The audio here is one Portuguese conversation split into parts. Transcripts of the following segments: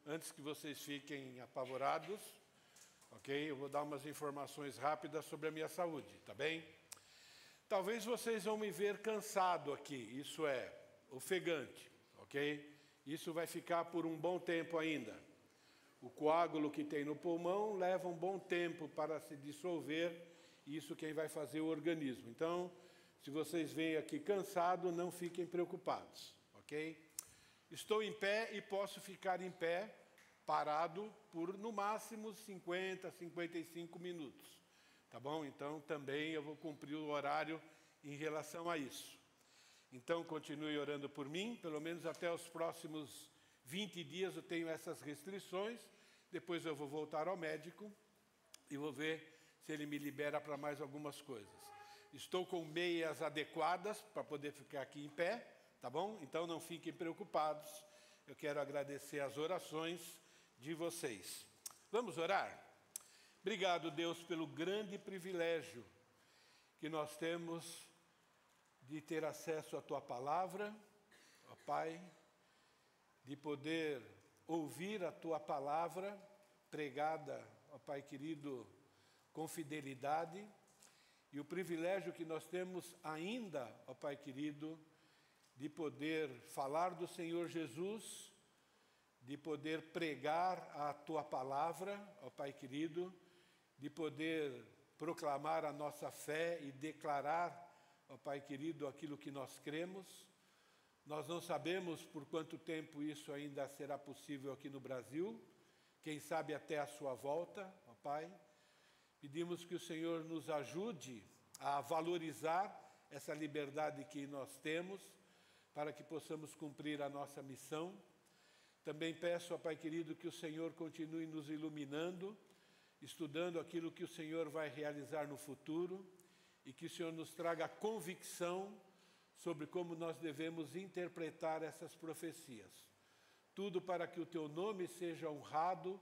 antes que vocês fiquem apavorados, ok? Eu vou dar umas informações rápidas sobre a minha saúde, tá bem? Talvez vocês vão me ver cansado aqui, isso é, ofegante, ok? Isso vai ficar por um bom tempo ainda. O coágulo que tem no pulmão leva um bom tempo para se dissolver, isso quem vai fazer o organismo. Então, se vocês vêm aqui cansado, não fiquem preocupados, ok? Estou em pé e posso ficar em pé, parado, por no máximo 50, 55 minutos, tá bom? Então, também eu vou cumprir o horário em relação a isso. Então, continue orando por mim, pelo menos até os próximos 20 dias eu tenho essas restrições, depois eu vou voltar ao médico e vou ver se ele me libera para mais algumas coisas. Estou com meias adequadas para poder ficar aqui em pé, tá bom? Então não fiquem preocupados, eu quero agradecer as orações de vocês. Vamos orar? Obrigado, Deus, pelo grande privilégio que nós temos de ter acesso à Tua Palavra, ó Pai, de poder ouvir a Tua Palavra pregada, ó Pai querido, com fidelidade, e o privilégio que nós temos ainda, ó Pai querido, de poder falar do Senhor Jesus, de poder pregar a Tua Palavra, ó Pai querido, de poder proclamar a nossa fé e declarar, ó Pai querido, aquilo que nós cremos. Nós não sabemos por quanto tempo isso ainda será possível aqui no Brasil, quem sabe até a sua volta, ó Pai. Pedimos que o Senhor nos ajude a valorizar essa liberdade que nós temos, para que possamos cumprir a nossa missão. Também peço, ó Pai querido, que o Senhor continue nos iluminando, estudando aquilo que o Senhor vai realizar no futuro, e que o Senhor nos traga convicção sobre como nós devemos interpretar essas profecias. Tudo para que o Teu nome seja honrado,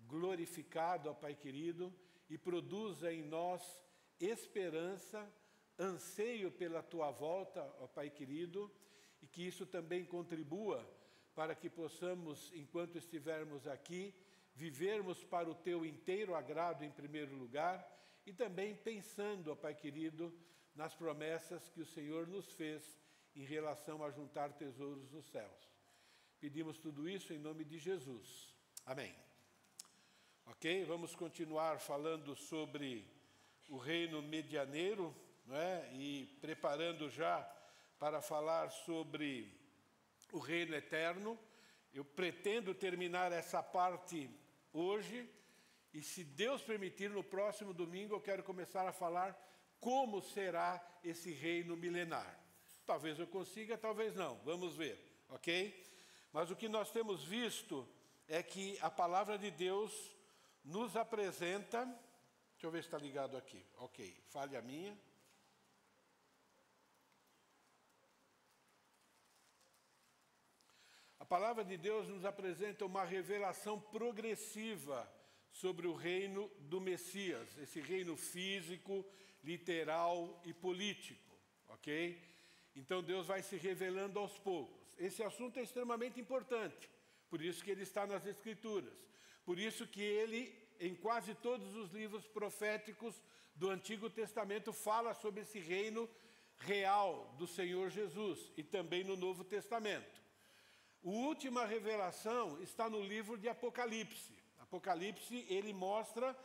glorificado, ó Pai querido, e produza em nós esperança, anseio pela Tua volta, ó Pai querido, e que isso também contribua para que possamos, enquanto estivermos aqui, vivermos para o Teu inteiro agrado em primeiro lugar, e também pensando, ó Pai querido, nas promessas que o Senhor nos fez em relação a juntar tesouros nos céus. Pedimos tudo isso em nome de Jesus. Amém. Ok, vamos continuar falando sobre o reino medianeiro, não é? E preparando já para falar sobre o reino eterno. Eu pretendo terminar essa parte hoje, e se Deus permitir, no próximo domingo eu quero começar a falar como será esse reino milenar. Talvez eu consiga, talvez não, vamos ver, ok? Mas o que nós temos visto é que a palavra de Deus nos apresenta, deixa eu ver se está ligado aqui, ok, falha minha. A palavra de Deus nos apresenta uma revelação progressiva sobre o reino do Messias, esse reino físico, literal e político, ok? Então Deus vai se revelando aos poucos. Esse assunto é extremamente importante, por isso que ele está nas Escrituras. Por isso que ele, em quase todos os livros proféticos do Antigo Testamento, fala sobre esse reino real do Senhor Jesus, e também no Novo Testamento. A última revelação está no livro de Apocalipse. Apocalipse, ele mostra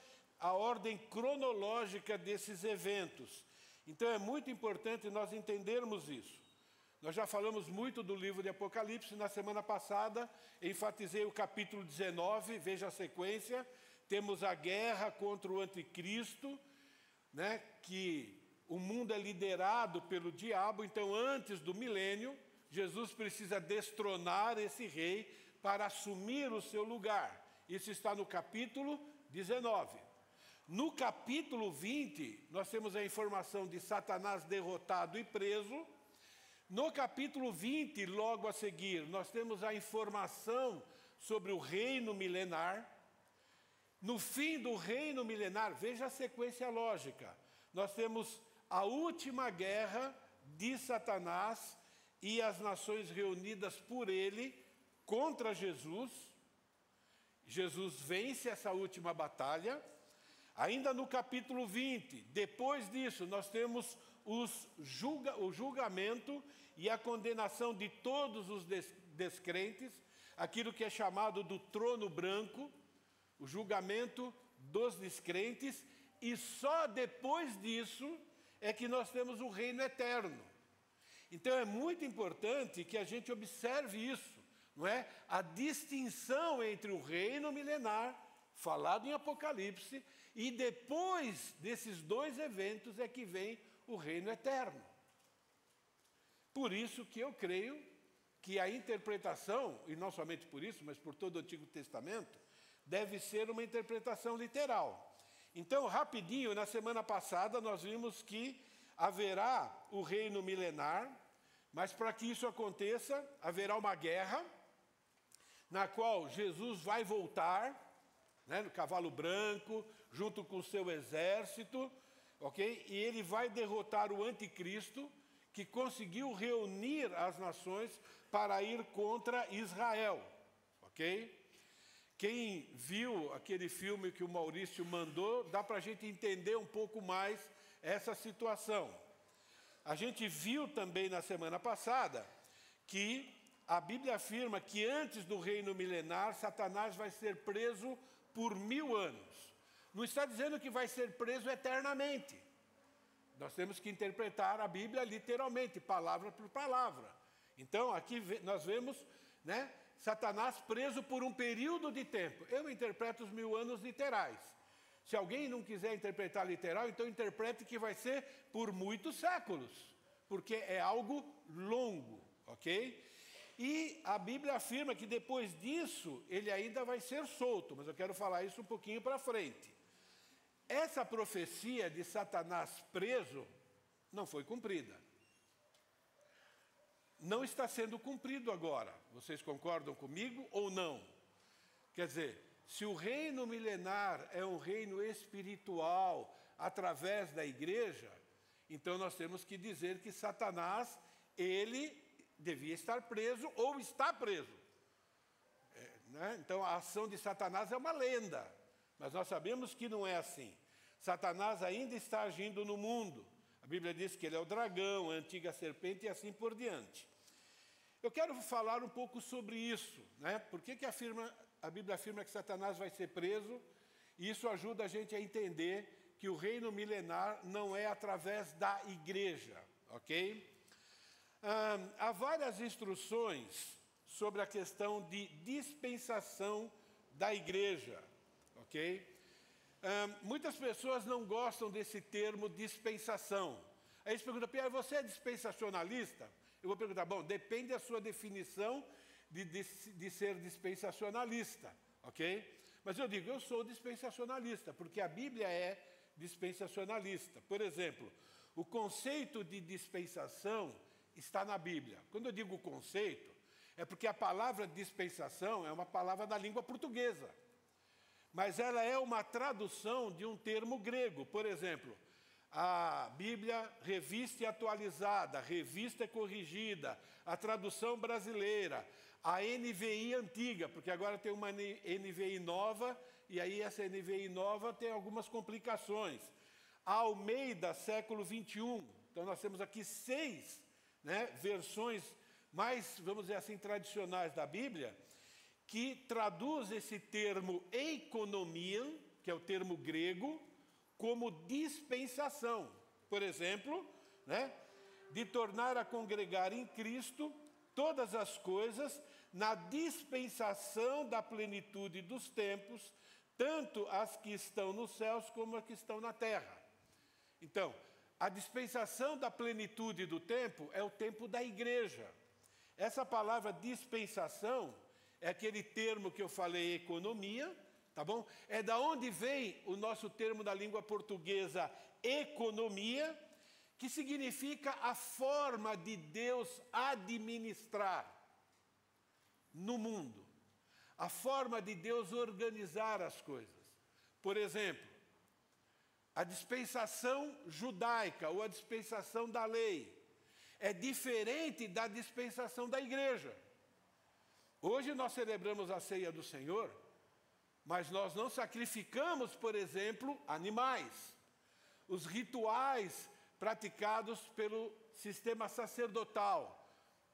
a ordem cronológica desses eventos. Então é muito importante nós entendermos isso. Nós já falamos muito do livro de Apocalipse. Na semana passada, enfatizei o capítulo 19, veja a sequência. Temos a guerra contra o anticristo, né, que o mundo é liderado pelo diabo. Então, antes do milênio, Jesus precisa destronar esse rei para assumir o seu lugar. Isso está no capítulo 19. No capítulo 20, nós temos a informação de Satanás derrotado e preso. No capítulo 20, logo a seguir, nós temos a informação sobre o reino milenar. No fim do reino milenar, veja a sequência lógica, nós temos a última guerra de Satanás e as nações reunidas por ele contra Jesus. Jesus vence essa última batalha. Ainda no capítulo 20, depois disso, nós temos o julgamento e a condenação de todos os descrentes, aquilo que é chamado do trono branco, o julgamento dos descrentes, e só depois disso é que nós temos o reino eterno. Então é muito importante que a gente observe isso, não é? A distinção entre o reino milenar, falado em Apocalipse, e depois desses dois eventos é que vem o reino eterno. Por isso que eu creio que a interpretação, e não somente por isso, mas por todo o Antigo Testamento, deve ser uma interpretação literal. Então, rapidinho, na semana passada nós vimos que haverá o reino milenar, mas para que isso aconteça, haverá uma guerra, na qual Jesus vai voltar, né, no cavalo branco, junto com o seu exército, ok? E ele vai derrotar o anticristo, que conseguiu reunir as nações para ir contra Israel, ok? Quem viu aquele filme que o Maurício mandou, dá para a gente entender um pouco mais essa situação. A gente viu também na semana passada que a Bíblia afirma que antes do reino milenar, Satanás vai ser preso por 1000 anos. Não está dizendo que vai ser preso eternamente. Nós temos que interpretar a Bíblia literalmente, palavra por palavra. Então, aqui nós vemos, né, Satanás preso por um período de tempo. Eu interpreto os 1000 anos literais. Se alguém não quiser interpretar literal, então interprete que vai ser por muitos séculos, porque é algo longo, ok? E a Bíblia afirma que depois disso, ele ainda vai ser solto, mas eu quero falar isso um pouquinho para frente. Essa profecia de Satanás preso não foi cumprida. Não está sendo cumprido agora. Vocês concordam comigo ou não? Quer dizer, se o reino milenar é um reino espiritual através da igreja, então nós temos que dizer que Satanás, ele devia estar preso ou está preso. Né? Então a ação de Satanás é uma lenda, mas nós sabemos que não é assim. Satanás ainda está agindo no mundo. A Bíblia diz que ele é o dragão, a antiga serpente e assim por diante. Eu quero falar um pouco sobre isso, né? Por que a Bíblia afirma que Satanás vai ser preso? E isso ajuda a gente a entender que o reino milenar não é através da igreja, ok? Há várias instruções sobre a questão de dispensação da igreja, ok? Muitas pessoas não gostam desse termo dispensação. Aí eles perguntam, Pierre, você é dispensacionalista? Eu vou perguntar, bom, depende da sua definição de ser dispensacionalista, ok? Mas eu digo, eu sou dispensacionalista, porque a Bíblia é dispensacionalista. Por exemplo, o conceito de dispensação está na Bíblia. Quando eu digo conceito, é porque a palavra dispensação é uma palavra da língua portuguesa. Mas ela é uma tradução de um termo grego. Por exemplo, a Bíblia revista e atualizada, revista e corrigida, a tradução brasileira, a NVI antiga, porque agora tem uma NVI nova, e aí essa NVI nova tem algumas complicações. A Almeida, século 21. Então nós temos aqui 6, né, versões mais, vamos dizer assim, tradicionais da Bíblia, que traduz esse termo economia, que é o termo grego, como dispensação. Por exemplo, né, de tornar a congregar em Cristo todas as coisas na dispensação da plenitude dos tempos, tanto as que estão nos céus como as que estão na terra. Então, a dispensação da plenitude do tempo é o tempo da igreja. Essa palavra dispensação é aquele termo que eu falei, economia, tá bom? É da onde vem o nosso termo da língua portuguesa, economia, que significa a forma de Deus administrar no mundo, a forma de Deus organizar as coisas. Por exemplo, a dispensação judaica ou a dispensação da lei é diferente da dispensação da igreja. Hoje nós celebramos a ceia do Senhor, Mas nós não sacrificamos, por exemplo, animais. Os rituais praticados pelo sistema sacerdotal.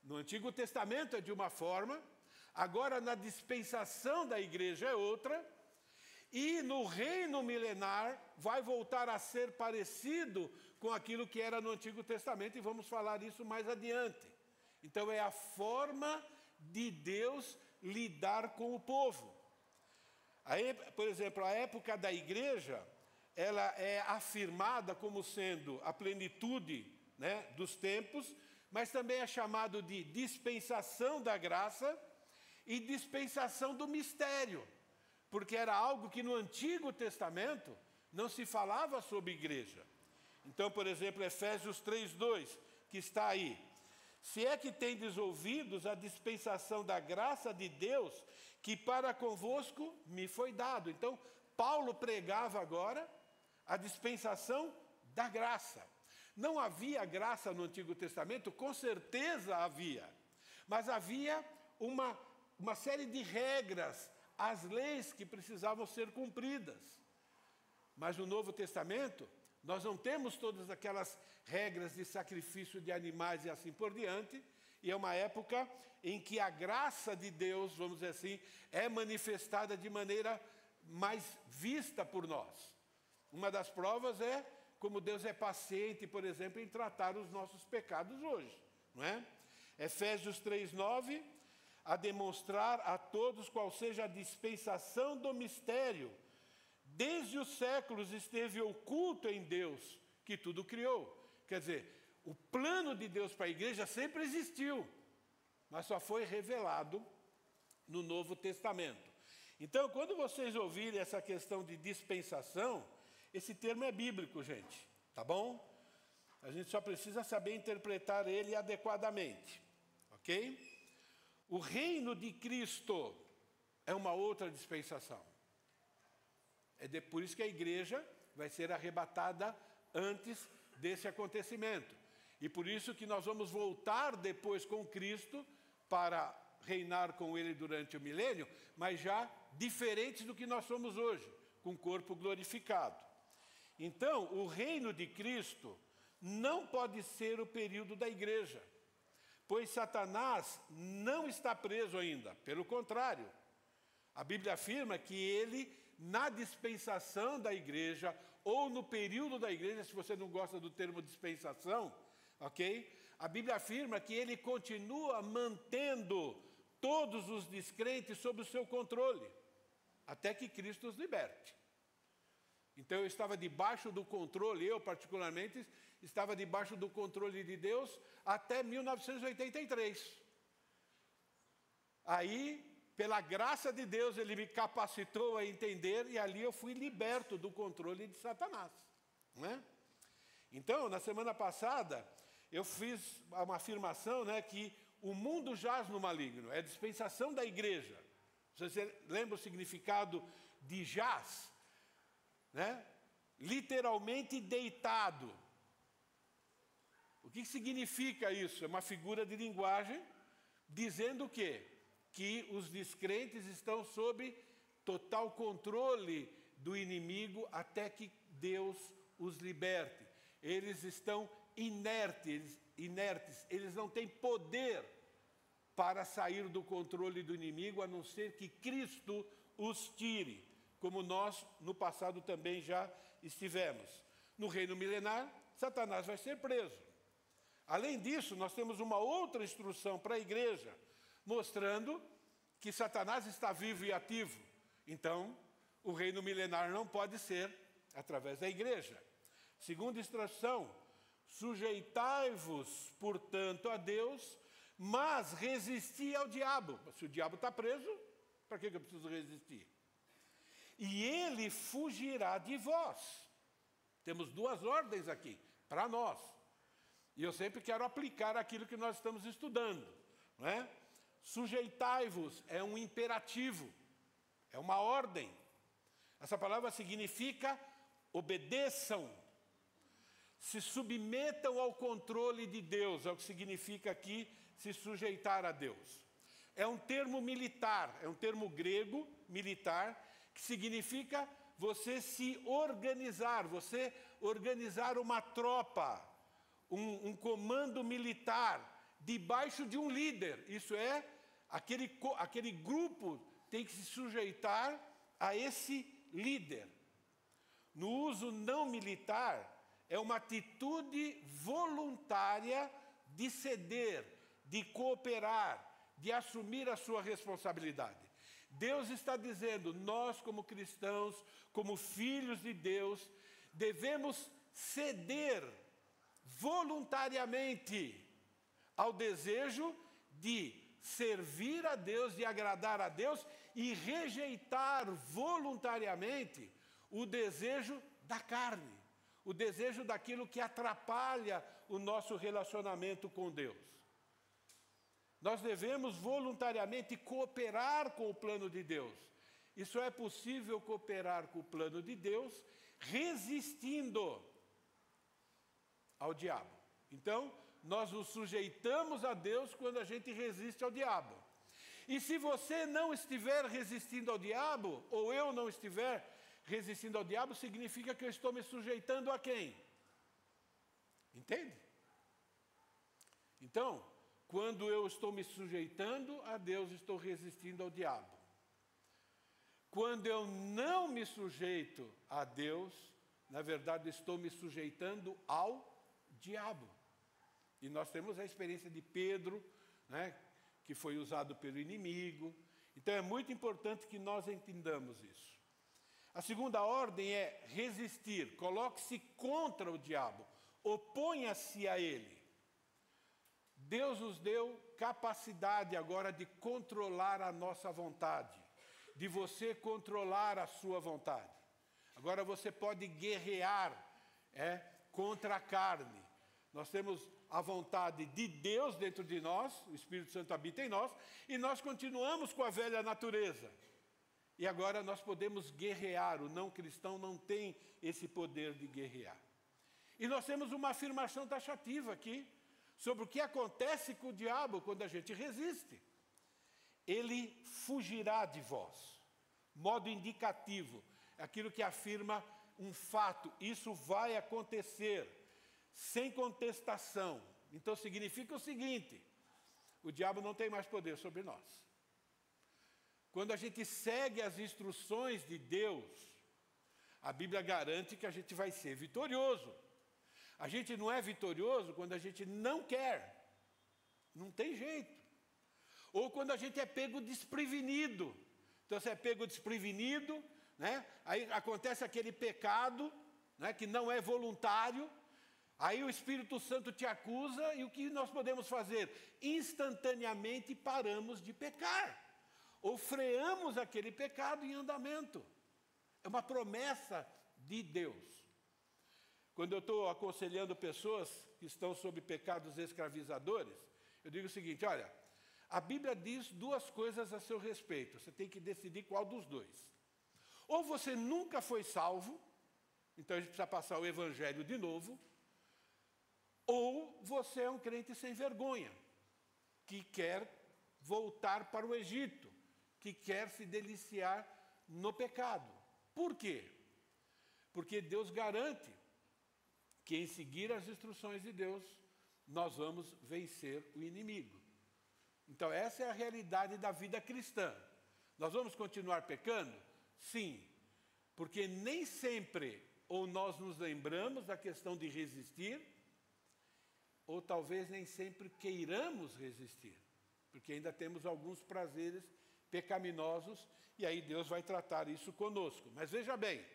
No Antigo Testamento é de uma forma, agora na dispensação da igreja é outra, e no reino milenar vai voltar a ser parecido com aquilo que era no Antigo Testamento, e vamos falar isso mais adiante. Então é a forma de Deus lidar com o povo. Por exemplo, a época da igreja, ela é afirmada como sendo a plenitude, né, dos tempos, mas também é chamado de dispensação da graça e dispensação do mistério, porque era algo que no Antigo Testamento não se falava sobre igreja. Então, por exemplo, Efésios 3:2, que está aí. Se é que tendes ouvidos a dispensação da graça de Deus, que para convosco me foi dado. Então, Paulo pregava agora a dispensação da graça. Não havia graça no Antigo Testamento? Com certeza havia. Mas havia uma série de regras, as leis que precisavam ser cumpridas. Mas no Novo Testamento, nós não temos todas aquelas regras de sacrifício de animais e assim por diante, e é uma época em que a graça de Deus, vamos dizer assim, é manifestada de maneira mais vista por nós. Uma das provas é como Deus é paciente, por exemplo, em tratar os nossos pecados hoje, não é? Efésios 3:9, a demonstrar a todos qual seja a dispensação do mistério. Desde os séculos esteve oculto em Deus, que tudo criou. Quer dizer, o plano de Deus para a igreja sempre existiu, mas só foi revelado no Novo Testamento. Então, quando vocês ouvirem essa questão de dispensação, esse termo é bíblico, gente, tá bom? A gente só precisa saber interpretar ele adequadamente, ok? O reino de Cristo é uma outra dispensação. Por isso que a igreja vai ser arrebatada antes desse acontecimento. E por isso que nós vamos voltar depois com Cristo para reinar com Ele durante o milênio, mas já diferentes do que nós somos hoje, com o corpo glorificado. Então, o reino de Cristo não pode ser o período da igreja, pois Satanás não está preso ainda, pelo contrário. A Bíblia afirma que ele, na dispensação da igreja, ou no período da igreja, se você não gosta do termo dispensação, ok? A Bíblia afirma que ele continua mantendo todos os descrentes sob o seu controle, até que Cristo os liberte. Então eu estava debaixo do controle, eu particularmente, estava debaixo do controle de Deus até 1983. Aí, pela graça de Deus, Ele me capacitou a entender e ali eu fui liberto do controle de Satanás, não é? Então, na semana passada, eu fiz uma afirmação, né, que o mundo jaz no maligno, é a dispensação da igreja. Você lembra o significado de jaz? Né? Literalmente deitado. O que significa isso? É uma figura de linguagem dizendo o quê? Que os descrentes estão sob total controle do inimigo até que Deus os liberte. Eles estão inertes, eles não têm poder para sair do controle do inimigo, a não ser que Cristo os tire, como nós no passado também já estivemos. No reino milenar, Satanás vai ser preso. Além disso, nós temos uma outra instrução para a igreja, mostrando que Satanás está vivo e ativo. Então, o reino milenar não pode ser através da igreja. Segunda instrução, sujeitai-vos, portanto, a Deus, mas resisti ao diabo. Se o diabo está preso, para que eu preciso resistir? E ele fugirá de vós. Temos duas ordens aqui, para nós. E eu sempre quero aplicar aquilo que nós estamos estudando, não é? Sujeitai-vos é um imperativo, é uma ordem. Essa palavra significa obedeçam, se submetam ao controle de Deus, é o que significa aqui se sujeitar a Deus. É um termo militar, é um termo grego militar, que significa você se organizar, você organizar uma tropa, um comando militar, debaixo de um líder. Isso é, aquele grupo tem que se sujeitar a esse líder. No uso não militar, é uma atitude voluntária de ceder, de cooperar, de assumir a sua responsabilidade. Deus está dizendo, nós como cristãos, como filhos de Deus, devemos ceder voluntariamente ao desejo de servir a Deus, de agradar a Deus e rejeitar voluntariamente o desejo da carne, o desejo daquilo que atrapalha o nosso relacionamento com Deus. Nós devemos voluntariamente cooperar com o plano de Deus. Isso é possível cooperar com o plano de Deus resistindo ao diabo. Então, nós nos sujeitamos a Deus quando a gente resiste ao diabo. E se você não estiver resistindo ao diabo, ou eu não estiver resistindo ao diabo, significa que eu estou me sujeitando a quem? Entende? Então, quando eu estou me sujeitando a Deus, estou resistindo ao diabo. Quando eu não me sujeito a Deus, na verdade estou me sujeitando ao diabo. E nós temos a experiência de Pedro, né, que foi usado pelo inimigo. Então é muito importante que nós entendamos isso. A segunda ordem é resistir. Coloque-se contra o diabo. Oponha-se a ele. Deus nos deu capacidade agora de controlar a nossa vontade, de você controlar a sua vontade. Agora você pode guerrear contra a carne. Nós temos a vontade de Deus dentro de nós, o Espírito Santo habita em nós, e nós continuamos com a velha natureza. E agora nós podemos guerrear. O não cristão não tem esse poder de guerrear. E nós temos uma afirmação taxativa aqui, sobre o que acontece com o diabo quando a gente resiste. Ele fugirá de vós. Modo indicativo, aquilo que afirma um fato. Isso vai acontecer, sem contestação. Então significa o seguinte, o diabo não tem mais poder sobre nós. Quando a gente segue as instruções de Deus, a Bíblia garante que a gente vai ser vitorioso. A gente não é vitorioso quando a gente não quer. Não tem jeito. Ou quando a gente é pego desprevenido. Então, você é pego desprevenido, né? Aí acontece aquele pecado, né, que não é voluntário. Aí o Espírito Santo te acusa e o que nós podemos fazer? Instantaneamente paramos de pecar. Ou freamos aquele pecado em andamento. É uma promessa de Deus. Quando eu estou aconselhando pessoas que estão sob pecados escravizadores, eu digo o seguinte, olha, a Bíblia diz duas coisas a seu respeito, você tem que decidir qual dos dois. Ou você nunca foi salvo, então a gente precisa passar o Evangelho de novo, ou você é um crente sem vergonha, que quer voltar para o Egito, que quer se deliciar no pecado. Por quê? Porque Deus garante que em seguir as instruções de Deus, nós vamos vencer o inimigo. Então essa é a realidade da vida cristã. Nós vamos continuar pecando? Sim, porque nem sempre ou nós nos lembramos da questão de resistir, ou talvez nem sempre queiramos resistir, porque ainda temos alguns prazeres pecaminosos, e aí Deus vai tratar isso conosco. Mas veja bem,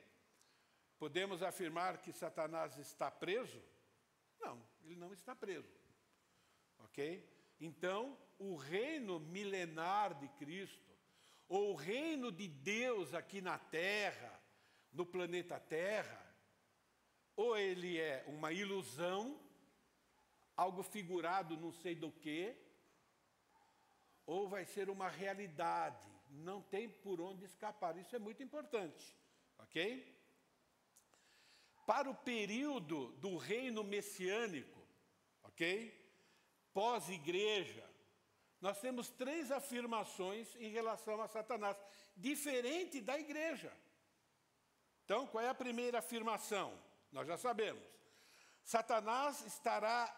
podemos afirmar que Satanás está preso? Não, ele não está preso. Ok? Então, o reino milenar de Cristo, ou o reino de Deus aqui na Terra, no planeta Terra, ou ele é uma ilusão, algo figurado não sei do quê, ou vai ser uma realidade, não tem por onde escapar. Isso é muito importante, ok? Para o período do reino messiânico, ok? Pós-igreja, nós temos três afirmações em relação a Satanás. diferente da igreja. Então, qual é a primeira afirmação? Nós já sabemos. Satanás estará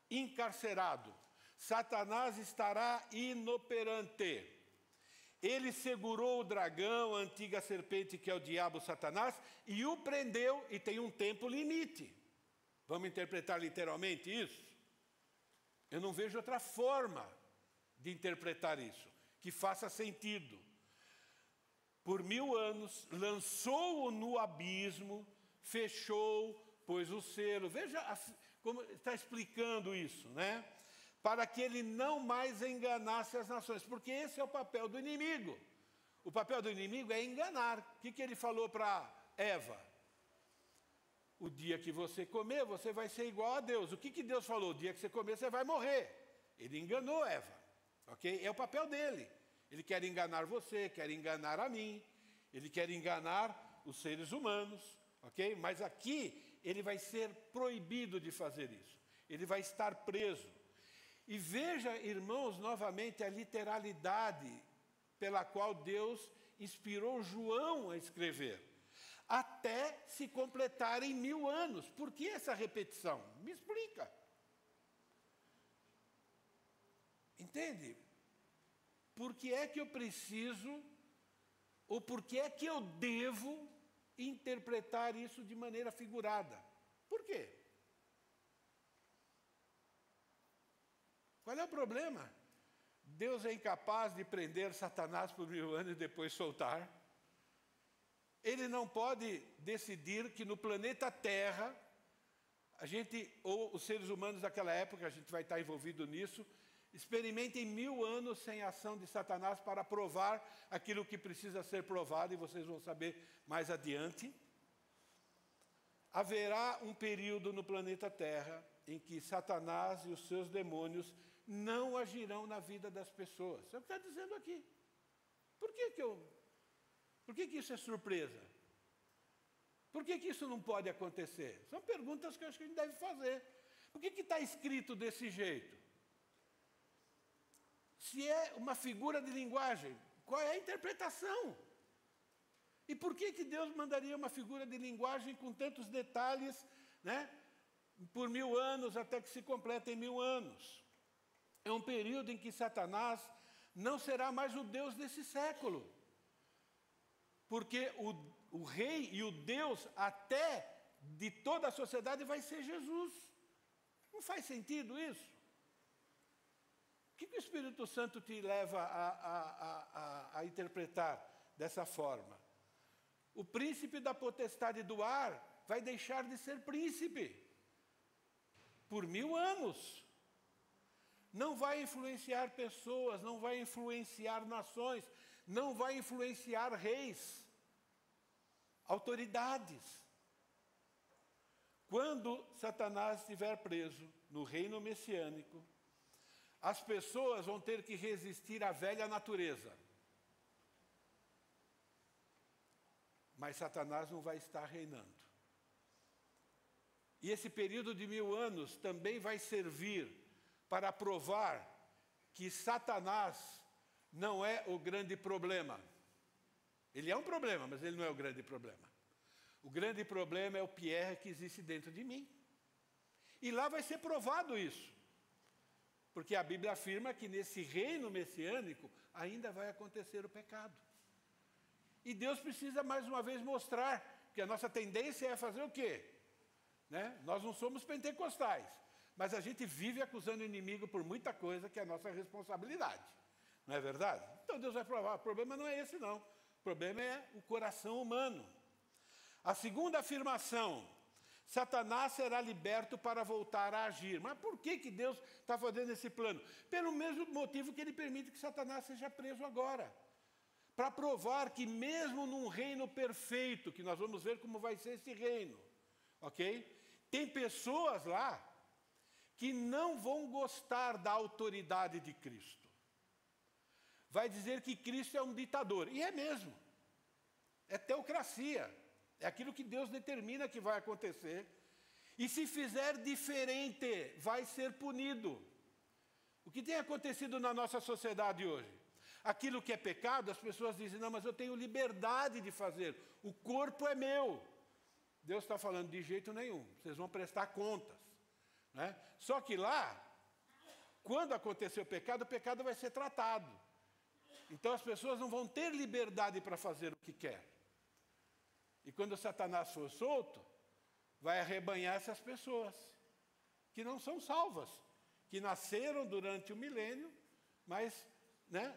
encarcerado. Satanás estará inoperante. Ele segurou o dragão, a antiga serpente que é o diabo Satanás, e o prendeu e tem um tempo limite. Vamos interpretar literalmente isso? Eu não vejo outra forma de interpretar isso, que faça sentido. Por 1000 anos, lançou-o no abismo, fechou, pôs o selo. Veja como está explicando isso, né? Para que ele não mais enganasse as nações, porque esse é o papel do inimigo. O papel do inimigo é enganar. O que ele falou para Eva? O dia que você comer, você vai ser igual a Deus. O que Deus falou? O dia que você comer, você vai morrer. Ele enganou Eva, ok? É o papel dele. Ele quer enganar você, quer enganar a mim, ele quer enganar os seres humanos, ok? Mas aqui ele vai ser proibido de fazer isso. Ele vai estar preso. E veja, irmãos, novamente a literalidade pela qual Deus inspirou João a escrever. Até se completarem 1000 anos. Por que essa repetição? Me explica. Entende? Por que é que eu preciso, ou por que é que eu devo interpretar isso de maneira figurada? Por quê? Qual é o problema? Deus é incapaz de prender Satanás por 1000 anos e depois soltar. Ele não pode decidir que no planeta Terra, a gente, ou os seres humanos daquela época, a gente vai estar envolvido nisso, experimentem 1000 anos sem ação de Satanás para provar aquilo que precisa ser provado, e vocês vão saber mais adiante. Haverá um período no planeta Terra em que Satanás e os seus demônios não agirão na vida das pessoas. É o que está dizendo aqui. Por que isso é surpresa? Por que isso não pode acontecer? São perguntas que eu acho que a gente deve fazer. Por que está escrito desse jeito? Se é uma figura de linguagem, qual é a interpretação? E por que Deus mandaria uma figura de linguagem com tantos detalhes, né? Por 1000 anos, até que se completem 1000 anos? É um período em que Satanás não será mais o Deus desse século. Porque o rei e o Deus até de toda a sociedade vai ser Jesus. Não faz sentido isso? O que o Espírito Santo te leva a interpretar dessa forma? O príncipe da potestade do ar vai deixar de ser príncipe por 1000 anos. Não vai influenciar pessoas, não vai influenciar nações, não vai influenciar reis, autoridades. Quando Satanás estiver preso no reino messiânico, as pessoas vão ter que resistir à velha natureza. Mas Satanás não vai estar reinando. E esse período de 1000 anos também vai servir para provar que Satanás não é o grande problema. Ele é um problema, mas ele não é o grande problema. O grande problema é o Pierre que existe dentro de mim. E lá vai ser provado isso. Porque a Bíblia afirma que nesse reino messiânico ainda vai acontecer o pecado. E Deus precisa mais uma vez mostrar que a nossa tendência é fazer o quê? Né? Nós não somos pentecostais, mas a gente vive acusando o inimigo por muita coisa que é a nossa responsabilidade. Não é verdade? Então Deus vai provar. O problema não é esse, não. O problema é o coração humano. A segunda afirmação: Satanás será liberto para voltar a agir. Mas por que Deus está fazendo esse plano? Pelo mesmo motivo que ele permite que Satanás seja preso agora. Para provar que mesmo num reino perfeito, que nós vamos ver como vai ser esse reino, ok? Tem pessoas lá que não vão gostar da autoridade de Cristo. Vai dizer que Cristo é um ditador. E é mesmo. É teocracia. É aquilo que Deus determina que vai acontecer. E se fizer diferente, vai ser punido. O que tem acontecido na nossa sociedade hoje? Aquilo que é pecado, as pessoas dizem, não, mas eu tenho liberdade de fazer, o corpo é meu. Deus está falando, de jeito nenhum, vocês vão prestar contas. Né? Só que lá, quando acontecer o pecado vai ser tratado. Então as pessoas não vão ter liberdade para fazer o que quer. E quando Satanás for solto, vai arrebanhar essas pessoas, que não são salvas, que nasceram durante o milênio, mas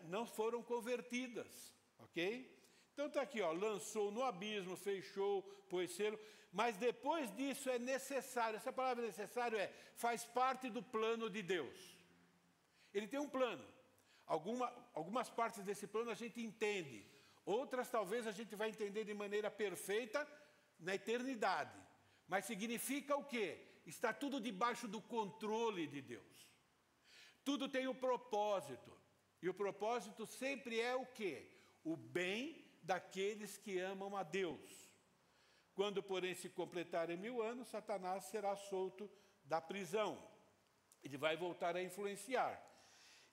não foram convertidas, ok? Então está aqui, lançou no abismo, fechou, pôs selo, mas depois disso é necessário, essa palavra necessário faz parte do plano de Deus. Ele tem um plano, algumas partes desse plano a gente entende, outras talvez a gente vai entender de maneira perfeita na eternidade, mas significa o quê? Está tudo debaixo do controle de Deus, tudo tem um propósito, e o propósito sempre é o quê? O bem daqueles que amam a Deus. Quando, porém, se completarem 1000 anos, Satanás será solto da prisão. Ele vai voltar a influenciar.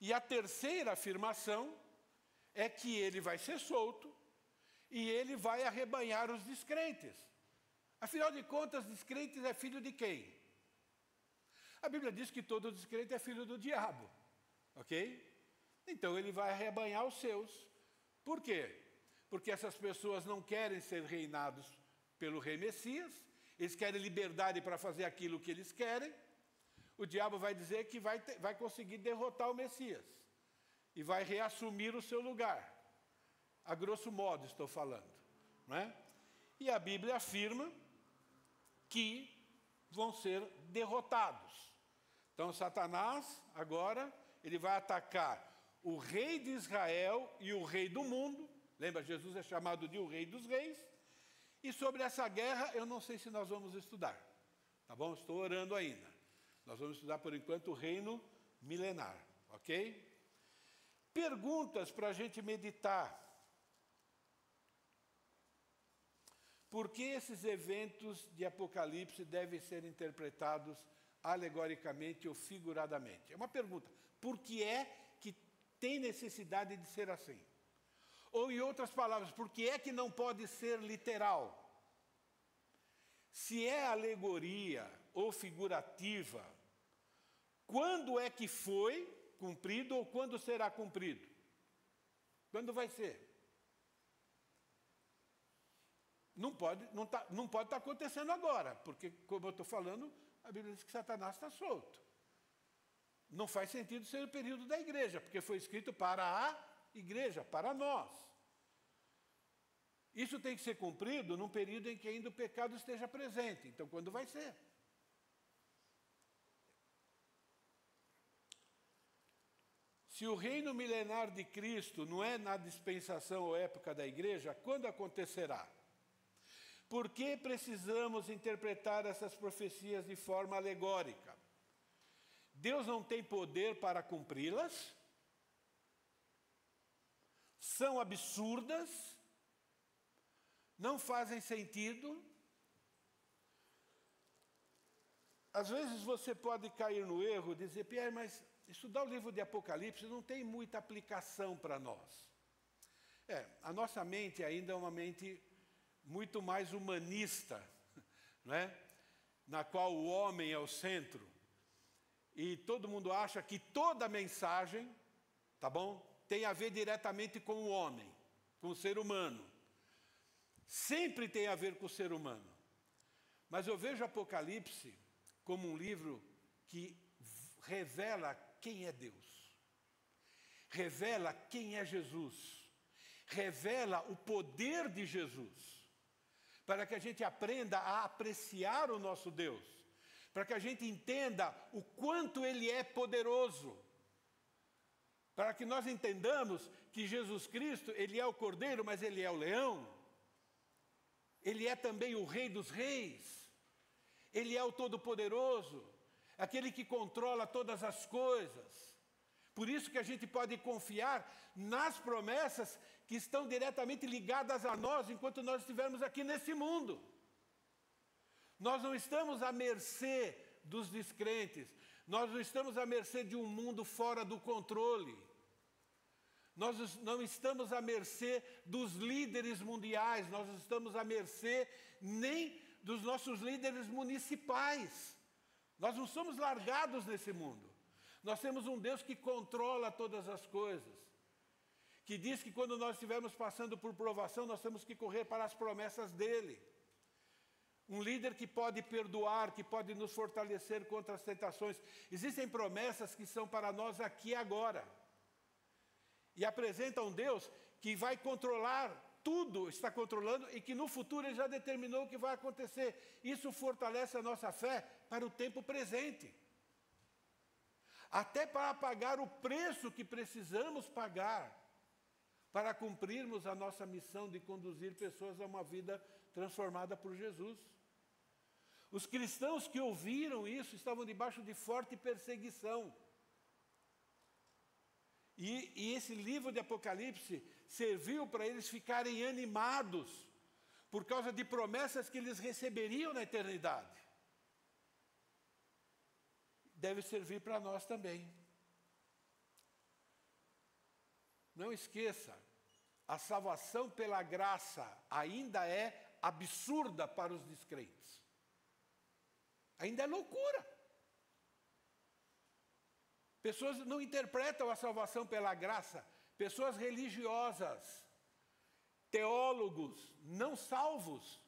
E a terceira afirmação é que ele vai ser solto e ele vai arrebanhar os descrentes. Afinal de contas, descrentes é filho de quem? A Bíblia diz que todo descrente é filho do diabo. Ok? Então ele vai arrebanhar os seus. Por quê? Porque essas pessoas não querem ser reinados pelo rei Messias, eles querem liberdade para fazer aquilo que eles querem. O diabo vai dizer que vai conseguir derrotar o Messias e vai reassumir o seu lugar. A grosso modo estou falando. Não é? E a Bíblia afirma que vão ser derrotados. Então Satanás, agora, ele vai atacar o rei de Israel e o rei do mundo. Lembra, Jesus é chamado de o rei dos reis. E sobre essa guerra, eu não sei se nós vamos estudar. Tá bom? Estou orando ainda. Nós vamos estudar, por enquanto, o reino milenar. Ok? Perguntas para a gente meditar. Por que esses eventos de Apocalipse devem ser interpretados alegoricamente ou figuradamente? É uma pergunta. Por que é que tem necessidade de ser assim? Ou, em outras palavras, por que é que não pode ser literal? Se é alegoria ou figurativa, quando é que foi cumprido ou quando será cumprido? Quando vai ser? Não pode estar acontecendo agora, porque, como eu estou falando, a Bíblia diz que Satanás está solto. Não faz sentido ser o período da igreja, porque foi escrito para a igreja, para nós. Isso tem que ser cumprido num período em que ainda o pecado esteja presente. Então, quando vai ser? Se o reino milenar de Cristo não é na dispensação ou época da igreja, quando acontecerá? Por que precisamos interpretar essas profecias de forma alegórica? Deus não tem poder para cumpri-las? São absurdas? Não fazem sentido? Às vezes você pode cair no erro de dizer, Pierre, mas estudar o livro de Apocalipse não tem muita aplicação para nós. A nossa mente ainda é uma mente muito mais humanista, não é? Na qual o homem é o centro. E todo mundo acha que toda mensagem, tá bom, tem a ver diretamente com o homem, com o ser humano. Sempre tem a ver com o ser humano. Mas eu vejo Apocalipse como um livro que revela quem é Deus. Revela quem é Jesus. Revela o poder de Jesus. Para que a gente aprenda a apreciar o nosso Deus. Para que a gente entenda o quanto Ele é poderoso. Para que nós entendamos que Jesus Cristo, Ele é o Cordeiro, mas Ele é o leão. Ele é também o Rei dos Reis. Ele é o Todo-Poderoso, aquele que controla todas as coisas. Por isso que a gente pode confiar nas promessas que estão diretamente ligadas a nós enquanto nós estivermos aqui nesse mundo. Nós não estamos à mercê dos descrentes, nós não estamos à mercê de um mundo fora do controle. Nós não estamos à mercê dos líderes mundiais, nós não estamos à mercê nem dos nossos líderes municipais. Nós não somos largados nesse mundo. Nós temos um Deus que controla todas as coisas, que diz que quando nós estivermos passando por provação, nós temos que correr para as promessas dEle. Um líder que pode perdoar, que pode nos fortalecer contra as tentações. Existem promessas que são para nós aqui e agora. E apresenta um Deus que vai controlar tudo, está controlando, e que no futuro Ele já determinou o que vai acontecer. Isso fortalece a nossa fé para o tempo presente. Até para pagar o preço que precisamos pagar para cumprirmos a nossa missão de conduzir pessoas a uma vida transformada por Jesus. Os cristãos que ouviram isso estavam debaixo de forte perseguição. E esse livro de Apocalipse serviu para eles ficarem animados por causa de promessas que eles receberiam na eternidade. Deve servir para nós também. Não esqueça, a salvação pela graça ainda é absurda para os descrentes. Ainda é loucura. Pessoas não interpretam a salvação pela graça. Pessoas religiosas, teólogos, não salvos,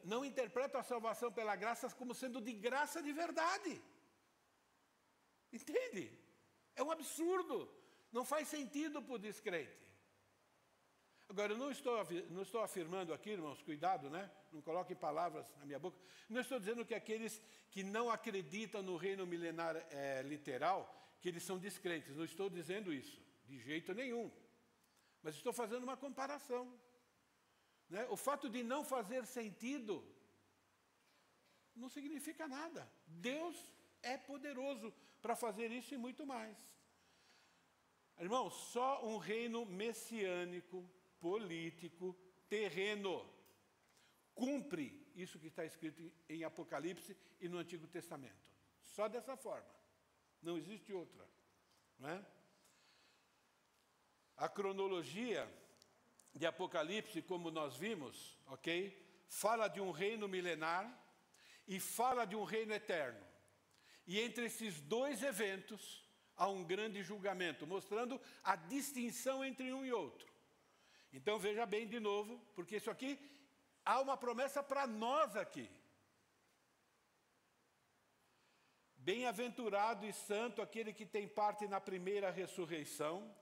não interpretam a salvação pela graça como sendo de graça de verdade. Entende? É um absurdo. Não faz sentido para o descrente. Agora, eu não estou afirmando aqui, irmãos, cuidado, né? Não coloquem palavras na minha boca. Não estou dizendo que aqueles que não acreditam no reino milenar literal, que eles são descrentes. Não estou dizendo isso, de jeito nenhum. Mas estou fazendo uma comparação. Né? O fato de não fazer sentido não significa nada. Deus é poderoso para fazer isso e muito mais. Irmãos, só um reino messiânico, político, terreno, cumpre isso que está escrito em Apocalipse e no Antigo Testamento. Só dessa forma. Não existe outra. Não é? A cronologia de Apocalipse, como nós vimos, fala de um reino milenar e fala de um reino eterno. E entre esses dois eventos há um grande julgamento, mostrando a distinção entre um e outro. Então veja bem de novo, porque isso aqui, há uma promessa para nós aqui. Bem-aventurado e santo aquele que tem parte na primeira ressurreição.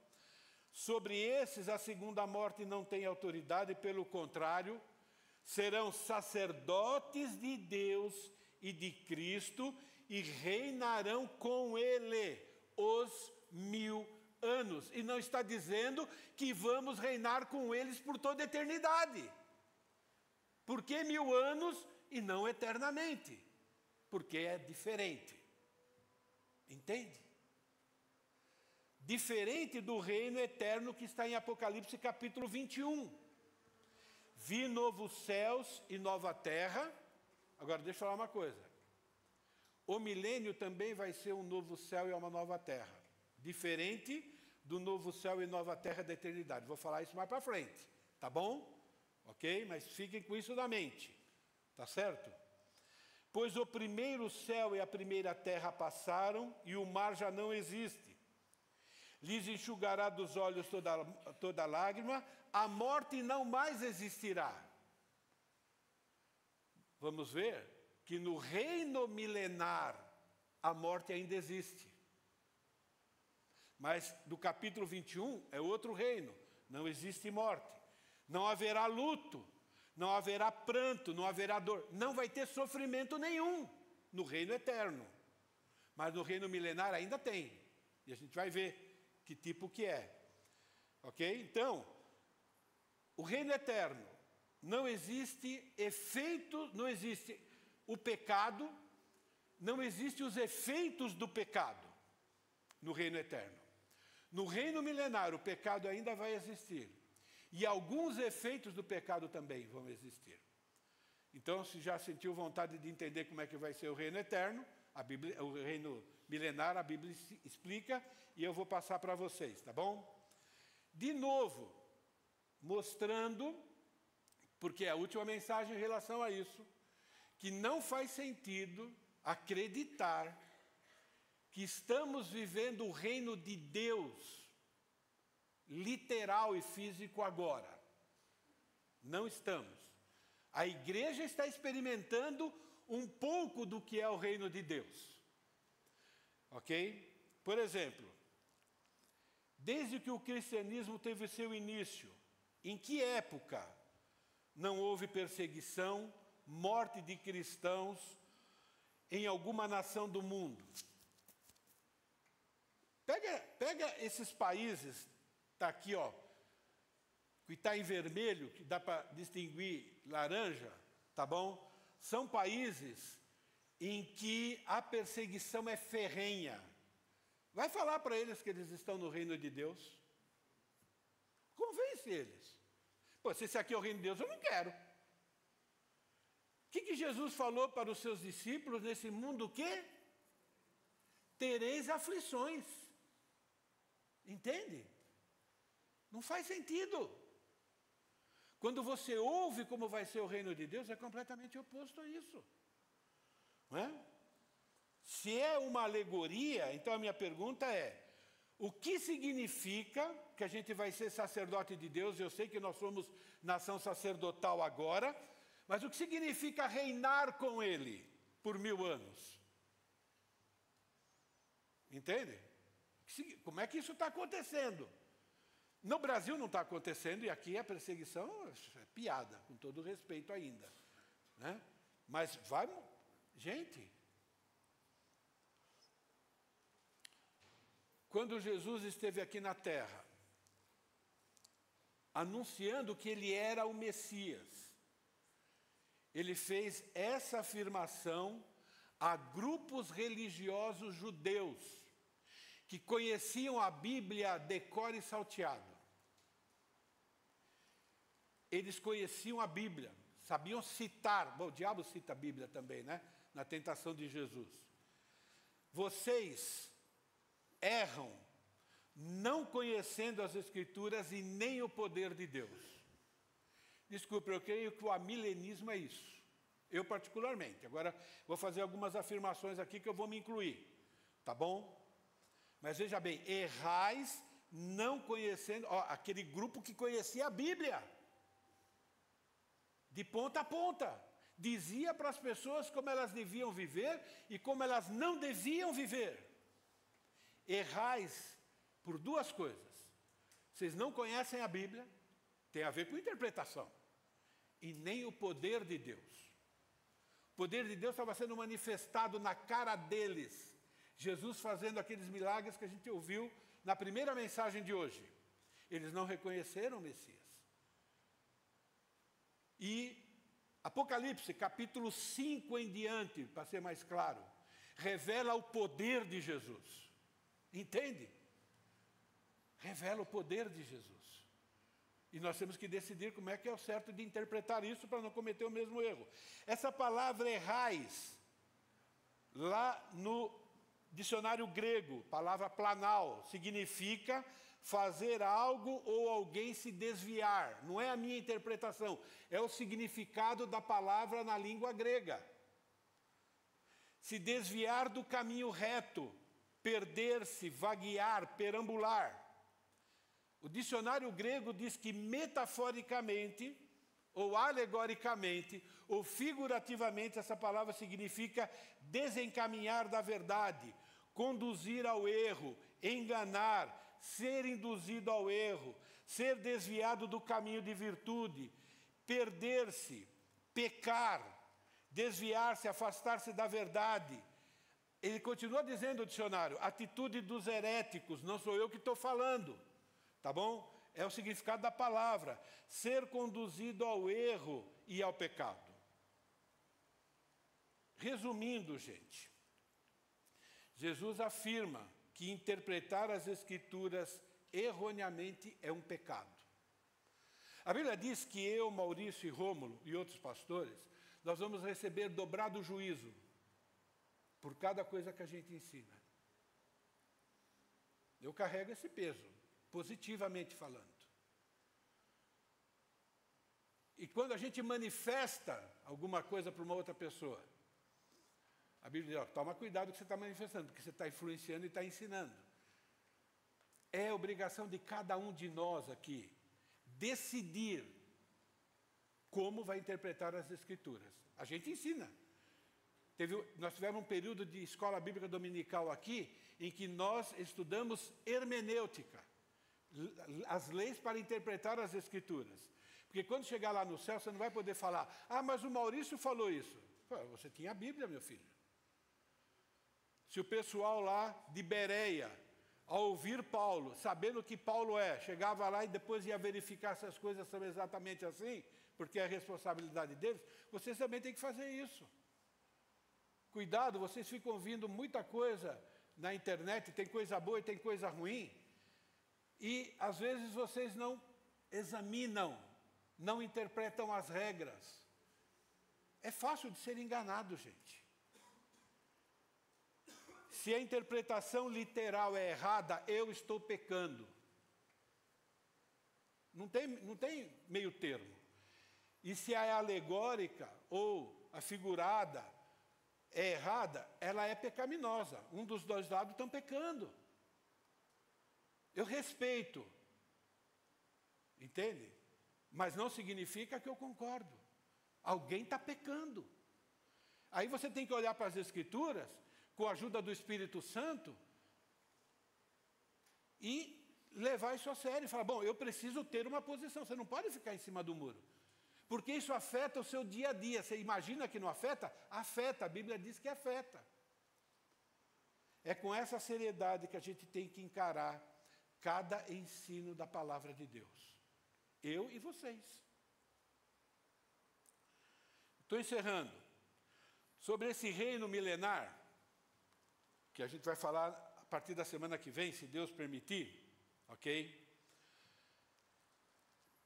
Sobre esses a segunda morte não tem autoridade, pelo contrário, serão sacerdotes de Deus e de Cristo e reinarão com Ele os 1000 anos. E não está dizendo que vamos reinar com eles por toda a eternidade. Por que 1000 anos e não eternamente? Porque é diferente. Entende? Diferente do reino eterno que está em Apocalipse capítulo 21. Vi novos céus e nova terra. Agora deixa eu falar uma coisa. O milênio também vai ser um novo céu e uma nova terra. Diferente do novo céu e nova terra da eternidade. Vou falar isso mais para frente, tá bom? Ok? Mas fiquem com isso na mente, tá certo? Pois o primeiro céu e a primeira terra passaram e o mar já não existe. Lhes enxugará dos olhos toda lágrima, a morte não mais existirá. Vamos ver que no reino milenar a morte ainda existe. Mas do capítulo 21 é outro reino, não existe morte. Não haverá luto, não haverá pranto, não haverá dor. Não vai ter sofrimento nenhum no reino eterno. Mas no reino milenar ainda tem. E a gente vai ver que tipo que é. Ok? Então, o reino eterno, não existe efeito, não existe o pecado, não existem os efeitos do pecado no reino eterno. No reino milenar, o pecado ainda vai existir. E alguns efeitos do pecado também vão existir. Então, se já sentiu vontade de entender como é que vai ser o reino eterno, o reino milenar, a Bíblia explica, e eu vou passar para vocês, tá bom? de novo, mostrando, porque é a última mensagem em relação a isso, que não faz sentido acreditar que estamos vivendo o reino de Deus, literal e físico agora. Não estamos. A igreja está experimentando um pouco do que é o reino de Deus. Ok? Por exemplo, desde que o cristianismo teve seu início, em que época não houve perseguição, morte de cristãos em alguma nação do mundo? Pega esses países, está aqui, ó, que está em vermelho, que dá para distinguir laranja, tá bom? São países em que a perseguição é ferrenha. Vai falar para eles que eles estão no reino de Deus. Convence eles. Pô, se esse aqui é o reino de Deus, eu não quero. O que Jesus falou para os seus discípulos nesse mundo? O quê? Tereis aflições. Entende? Não faz sentido. Quando você ouve como vai ser o reino de Deus, é completamente oposto a isso. Não é? Se é uma alegoria, então a minha pergunta é, o que significa que a gente vai ser sacerdote de Deus? Eu sei que nós somos nação sacerdotal agora, mas o que significa reinar com Ele por 1000 anos? Entende? Como é que isso está acontecendo? No Brasil não está acontecendo, e aqui a perseguição é piada, com todo respeito ainda. Né? Mas vai... Gente... Quando Jesus esteve aqui na terra, anunciando que ele era o Messias, ele fez essa afirmação a grupos religiosos judeus, que conheciam a Bíblia de cor e salteado. Eles conheciam a Bíblia, sabiam citar, bom, o diabo cita a Bíblia também, né? Na tentação de Jesus. Vocês erram, não conhecendo as Escrituras e nem o poder de Deus. Desculpe, eu creio que o amilenismo é isso. Eu particularmente. Agora, vou fazer algumas afirmações aqui que eu vou me incluir. Tá bom? Mas veja bem, errais não conhecendo... Ó, aquele grupo que conhecia a Bíblia. De ponta a ponta. Dizia para as pessoas como elas deviam viver e como elas não deviam viver. Errais por duas coisas. Vocês não conhecem a Bíblia, tem a ver com interpretação, e nem o poder de Deus. O poder de Deus estava sendo manifestado na cara deles. Jesus fazendo aqueles milagres que a gente ouviu na primeira mensagem de hoje. Eles não reconheceram o Messias. E Apocalipse, capítulo 5 em diante, para ser mais claro, revela o poder de Jesus. Entende? Revela o poder de Jesus. E nós temos que decidir como é que é o certo de interpretar isso para não cometer o mesmo erro. Essa palavra errais, lá no dicionário grego, palavra planal, significa fazer algo ou alguém se desviar. Não é a minha interpretação, é o significado da palavra na língua grega. Se desviar do caminho reto, perder-se, vaguear, perambular. O dicionário grego diz que metaforicamente, ou alegoricamente, ou figurativamente, essa palavra significa desencaminhar da verdade, conduzir ao erro, enganar, ser induzido ao erro, ser desviado do caminho de virtude, perder-se, pecar, desviar-se, afastar-se da verdade. Ele continua dizendo o dicionário, atitude dos heréticos, não sou eu que estou falando, tá bom? É o significado da palavra, ser conduzido ao erro e ao pecado. Resumindo, gente, Jesus afirma que interpretar as Escrituras erroneamente é um pecado. A Bíblia diz que eu, Maurício e Rômulo e outros pastores, nós vamos receber dobrado juízo por cada coisa que a gente ensina. Eu carrego esse peso, positivamente falando. E quando a gente manifesta alguma coisa para uma outra pessoa, a Bíblia diz, ó, toma cuidado com o que você está manifestando, porque você está influenciando e está ensinando. É obrigação de cada um de nós aqui decidir como vai interpretar as Escrituras. A gente ensina. Nós tivemos um período de escola bíblica dominical aqui, em que nós estudamos hermenêutica, as leis para interpretar as Escrituras. Porque quando chegar lá no céu, você não vai poder falar, mas o Maurício falou isso. Você tinha a Bíblia, meu filho. Se o pessoal lá de Bereia, ao ouvir Paulo, sabendo que Paulo chegava lá e depois ia verificar se as coisas são exatamente assim, porque é a responsabilidade deles, vocês também têm que fazer isso. Cuidado, vocês ficam ouvindo muita coisa na internet, tem coisa boa e tem coisa ruim, e às vezes vocês não examinam, não interpretam as regras. É fácil de ser enganado, gente. Se a interpretação literal é errada, eu estou pecando. Não tem meio termo. E se a alegórica ou a figurada é errada, ela é pecaminosa. Um dos dois lados estão pecando. Eu respeito. Entende? Mas não significa que eu concordo. Alguém está pecando. Aí você tem que olhar para as Escrituras, com a ajuda do Espírito Santo, e levar isso a sério. E falar, bom, eu preciso ter uma posição. Você não pode ficar em cima do muro. Porque isso afeta o seu dia a dia. Você imagina que não afeta? Afeta. A Bíblia diz que afeta. É com essa seriedade que a gente tem que encarar cada ensino da palavra de Deus. Eu e vocês. Estou encerrando. Sobre esse reino milenar, que a gente vai falar a partir da semana que vem, se Deus permitir, ok?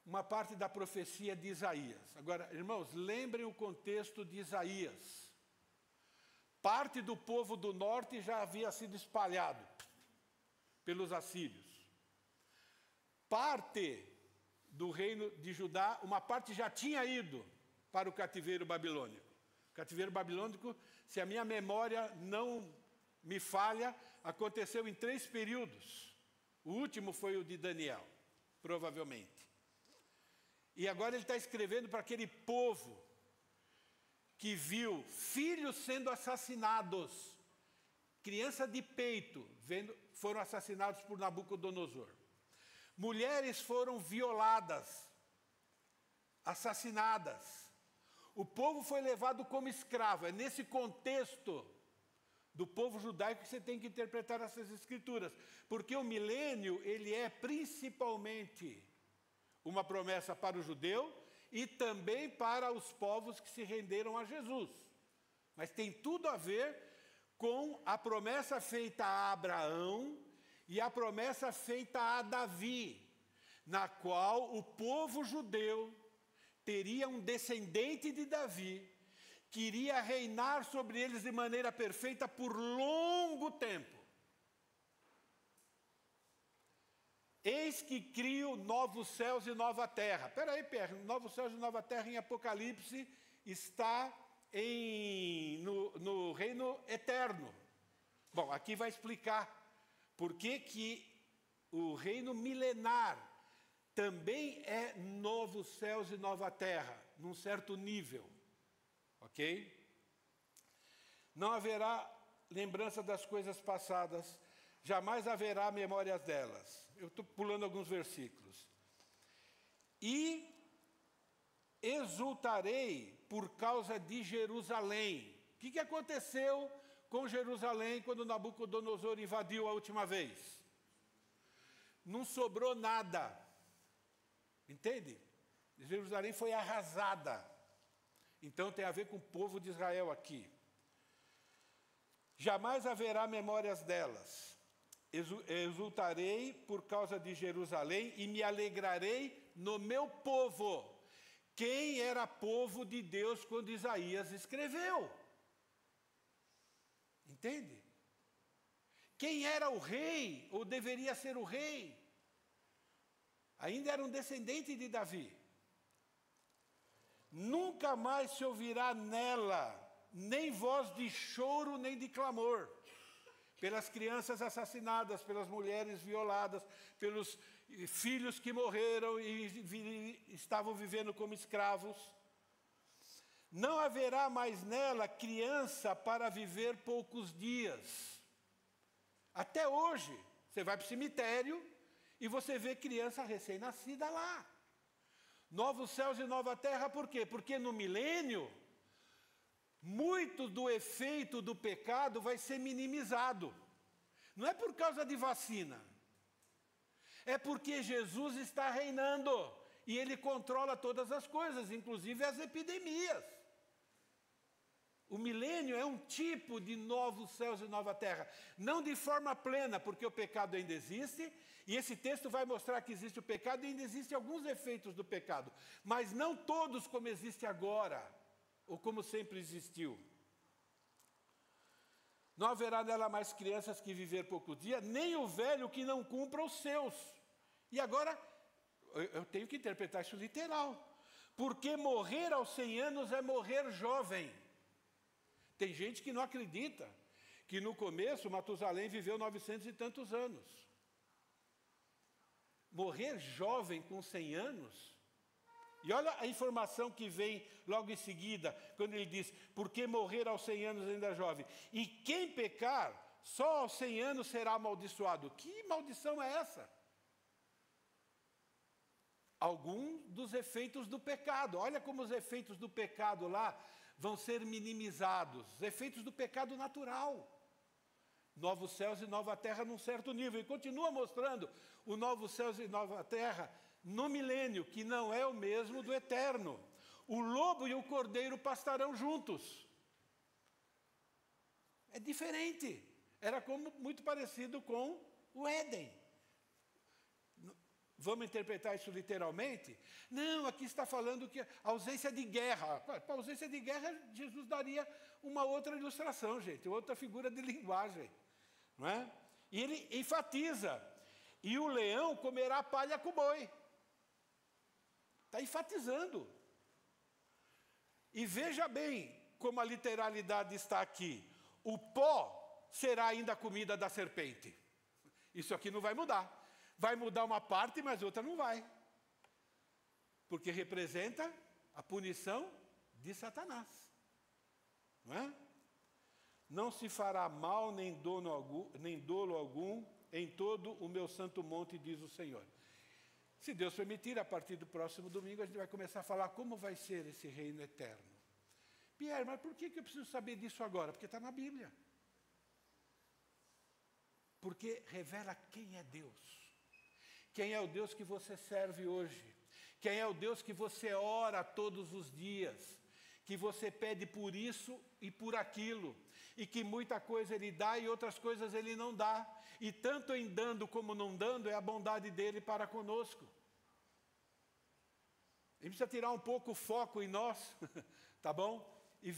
Uma parte da profecia de Isaías. Agora, irmãos, lembrem o contexto de Isaías. Parte do povo do norte já havia sido espalhado pelos assírios. Parte do reino de Judá, uma parte já tinha ido para o cativeiro babilônico. O cativeiro babilônico, se a minha memória não me falha, aconteceu em 3 períodos. O último foi o de Daniel, provavelmente. E agora ele está escrevendo para aquele povo que viu filhos sendo assassinados, criança de peito foram assassinados por Nabucodonosor. Mulheres foram violadas, assassinadas. O povo foi levado como escravo. É nesse contexto do povo judaico que você tem que interpretar essas Escrituras. Porque o milênio, ele é principalmente uma promessa para o judeu e também para os povos que se renderam a Jesus. Mas tem tudo a ver com a promessa feita a Abraão e a promessa feita a Davi, na qual o povo judeu teria um descendente de Davi, que iria reinar sobre eles de maneira perfeita por longo tempo. Eis que crio novos céus e nova terra. Espera aí, Pierre, novos céus e nova terra em Apocalipse está no reino eterno. Bom, aqui vai explicar por que o reino milenar também é novos céus e nova terra, num certo nível. Ok? Não haverá lembrança das coisas passadas, jamais haverá memórias delas. Eu estou pulando alguns versículos. E exultarei por causa de Jerusalém. O que aconteceu com Jerusalém quando Nabucodonosor invadiu a última vez? Não sobrou nada. Entende? Jerusalém foi arrasada. Então tem a ver com o povo de Israel aqui. Jamais haverá memórias delas. Exultarei por causa de Jerusalém e me alegrarei no meu povo. Quem era povo de Deus quando Isaías escreveu? Entende? Quem era o rei, ou deveria ser o rei? ainda era um descendente de Davi. Nunca mais se ouvirá nela nem voz de choro, nem de clamor, pelas crianças assassinadas, pelas mulheres violadas, pelos filhos que morreram e estavam vivendo como escravos. Não haverá mais nela criança para viver poucos dias. Até hoje, você vai para o cemitério e você vê criança recém-nascida lá. Novos céus e nova terra, por quê? Porque no milênio, muito do efeito do pecado vai ser minimizado. Não é por causa de vacina. É porque Jesus está reinando. E Ele controla todas as coisas, inclusive as epidemias. O milênio é um tipo de novos céus e nova terra. Não de forma plena, porque o pecado ainda existe. E esse texto vai mostrar que existe o pecado e ainda existem alguns efeitos do pecado. Mas não todos como existe agora, ou como sempre existiu. Não haverá nela mais crianças que viver pouco dia, nem o velho que não cumpra os seus. E agora, eu tenho que interpretar isso literal. Porque morrer aos 100 anos é morrer jovem. Tem gente que não acredita que no começo Matusalém viveu 900 e tantos anos. Morrer jovem com 100 anos... E olha a informação que vem logo em seguida, quando ele diz, porque morrer aos 100 anos ainda é jovem. E quem pecar, só aos 100 anos será amaldiçoado. Que maldição é essa? Alguns dos efeitos do pecado. Olha como os efeitos do pecado lá vão ser minimizados. Os efeitos do pecado natural. Novos céus e nova terra num certo nível. E continua mostrando o novos céus e nova terra no milênio, que não é o mesmo do eterno. O lobo e o cordeiro pastarão juntos. É diferente. Era muito parecido com o Éden. Vamos interpretar isso literalmente? Não, aqui está falando que a ausência de guerra. Para a ausência de guerra, Jesus daria uma outra ilustração, gente, outra figura de linguagem. Não é? E ele enfatiza, e o leão comerá palha com boi. Está enfatizando. E veja bem como a literalidade está aqui. O pó será ainda a comida da serpente. Isso aqui não vai mudar. Vai mudar uma parte, mas outra não vai. Porque representa a punição de Satanás. Não é? Não se fará mal nem dolo algum em todo o meu santo monte, diz o Senhor. Se Deus permitir, a partir do próximo domingo, a gente vai começar a falar como vai ser esse reino eterno. Pierre, mas por que eu preciso saber disso agora? Porque está na Bíblia. Porque revela quem é Deus. Quem é o Deus que você serve hoje. Quem é o Deus que você ora todos os dias. Que você pede por isso e por aquilo. E que muita coisa Ele dá e outras coisas Ele não dá. E tanto em dando como não dando, é a bondade dEle para conosco. Ele precisa tirar um pouco o foco em nós, tá bom? E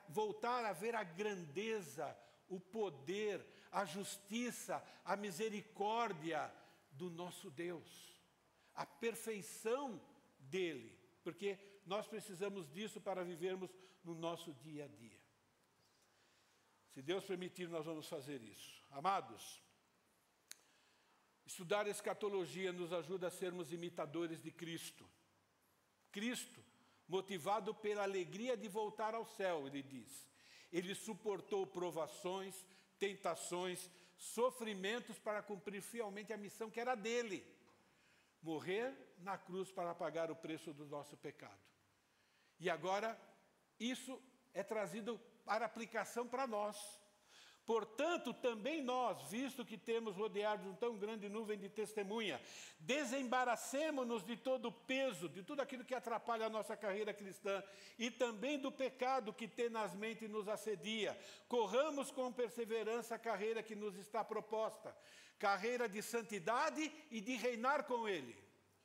voltar a ver a grandeza, o poder, a justiça, a misericórdia do nosso Deus. A perfeição dEle. Porque nós precisamos disso para vivermos no nosso dia a dia. Se Deus permitir, nós vamos fazer isso. Amados, estudar escatologia nos ajuda a sermos imitadores de Cristo. Cristo, motivado pela alegria de voltar ao céu, ele diz. Ele suportou provações, tentações, sofrimentos para cumprir fielmente a missão que era dele. Morrer na cruz para pagar o preço do nosso pecado. E agora, isso é trazido para aplicação para nós. Portanto, também nós, visto que temos rodeados um tão grande nuvem de testemunha, desembaracemo-nos de todo o peso, de tudo aquilo que atrapalha a nossa carreira cristã, e também do pecado que tenazmente nos assedia. Corramos com perseverança a carreira que nos está proposta, carreira de santidade e de reinar com Ele.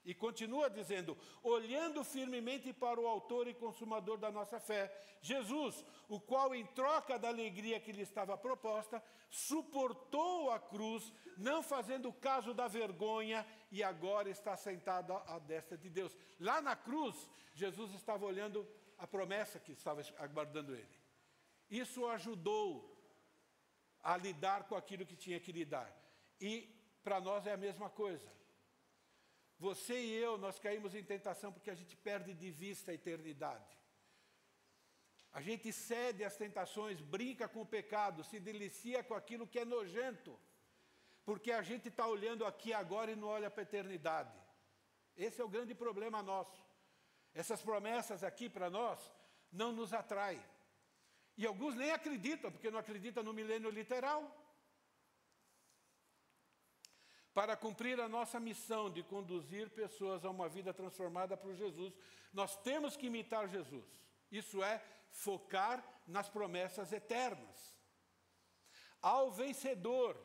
E continua dizendo, olhando firmemente para o autor e consumador da nossa fé, Jesus, o qual, em troca da alegria que lhe estava proposta, suportou a cruz, não fazendo caso da vergonha, e agora está sentado à destra de Deus. Lá na cruz, Jesus estava olhando a promessa que estava aguardando ele. Isso o ajudou a lidar com aquilo que tinha que lidar. E para nós é a mesma coisa. Você e eu, nós caímos em tentação porque a gente perde de vista a eternidade. A gente cede às tentações, brinca com o pecado, se delicia com aquilo que é nojento. Porque a gente está olhando aqui agora e não olha para a eternidade. Esse é o grande problema nosso. Essas promessas aqui para nós não nos atraem. E alguns nem acreditam, porque não acreditam no milênio literal. Para cumprir a nossa missão de conduzir pessoas a uma vida transformada por Jesus, nós temos que imitar Jesus. Isso é, focar nas promessas eternas. Ao vencedor,